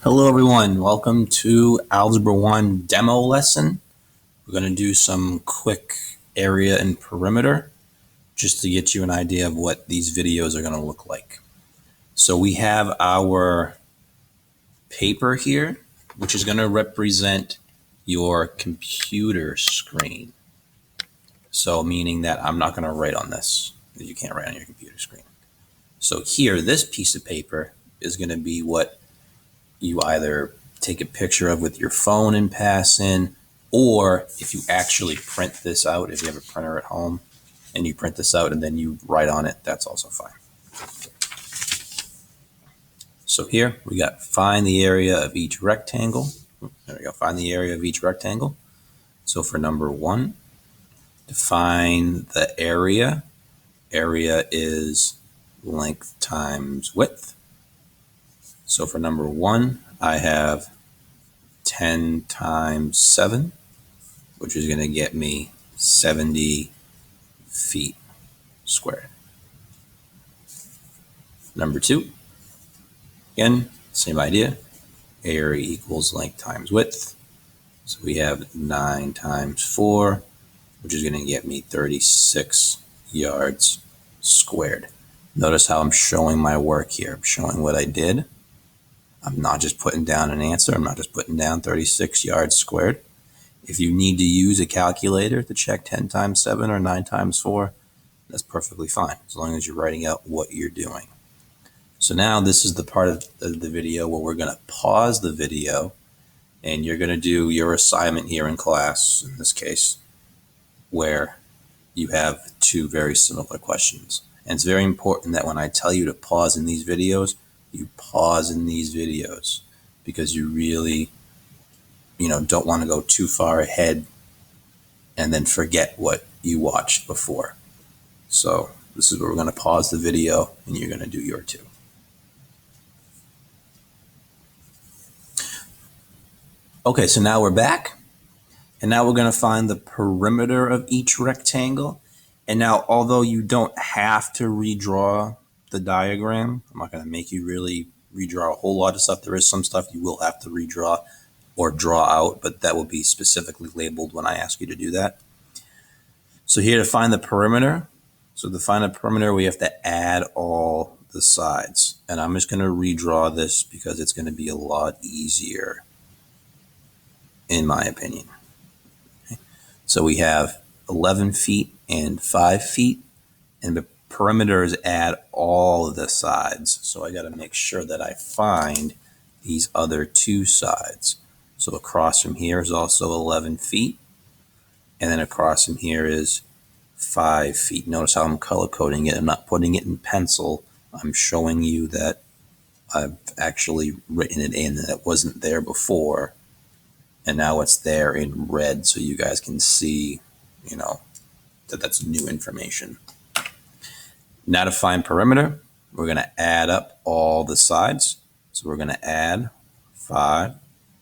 Hello everyone, welcome to Algebra 1 demo lesson. We're going to do some quick area and perimeter just to get you an idea of what these videos are going to look like. So we have our paper here, which is going to represent your computer screen. So meaning that I'm not going to write on this, because you can't write on your computer screen. So here, this piece of paper is going to be what you either take a picture of with your phone and pass in, or if you actually print this out, if you have a printer at home and you print this out and then you write on it, that's also fine. So here we got find the area of each rectangle. There we go, find the area of each rectangle. So for number 1, define the area. Area is length times width. So for number 1, I have 10 times 7, which is going to get me 70 feet squared. Number 2, again, same idea. Area equals length times width. So we have 9 times 4, which is going to get me 36 yards squared. Notice how I'm showing my work here. I'm showing what I did. I'm not just putting down an answer. I'm not just putting down 36 yards squared. If you need to use a calculator to check 10 times 7 or 9 times 4, that's perfectly fine, as long as you're writing out what you're doing. So now this is the part of the video where we're going to pause the video and you're going to do your assignment here in class, in this case, where you have 2 very similar questions. And it's very important that when I tell you to pause in these videos, you pause in these videos, because you really don't want to go too far ahead and then forget what you watched before. So this is where we're going to pause the video and you're going to do your 2. Okay, so now we're back, and now we're going to find the perimeter of each rectangle. And now, although you don't have to redraw the diagram, I'm not going to make you really redraw a whole lot of stuff. There is some stuff you will have to redraw or draw out, but that will be specifically labeled when I ask you to do that. So here to find the perimeter, so to find the perimeter, we have to add all the sides. And I'm just going to redraw this because it's going to be a lot easier, in my opinion. Okay. So we have 11 feet and 5 feet, and the perimeter is add all of the sides. So I got to make sure that I find these other 2 sides. So across from here is also 11 feet, and then across from here is 5 feet. Notice how I'm color coding it. I'm not putting it in pencil. I'm showing you that I've actually written it in, that wasn't there before, and now it's there in red, so you guys can see, that that's new information. Now to find perimeter, we're going to add up all the sides. So we're going to add 5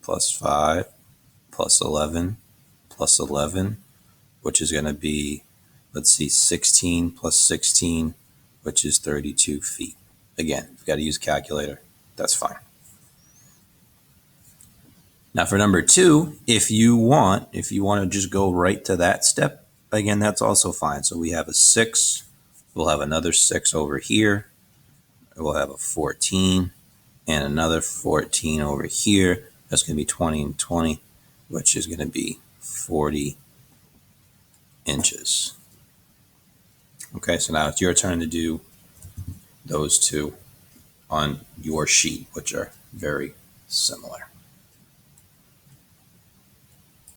plus 5 plus 11 plus 11, which is going to be, 16 plus 16, which is 32 feet. Again, you've got to use a calculator. That's fine. Now for number 2, if you want to just go right to that step, again, that's also fine. So we have a 6. We'll have another 6 over here. We'll have a 14 and another 14 over here. That's going to be 20 and 20, which is going to be 40 inches. Okay, so now it's your turn to do those 2 on your sheet, which are very similar.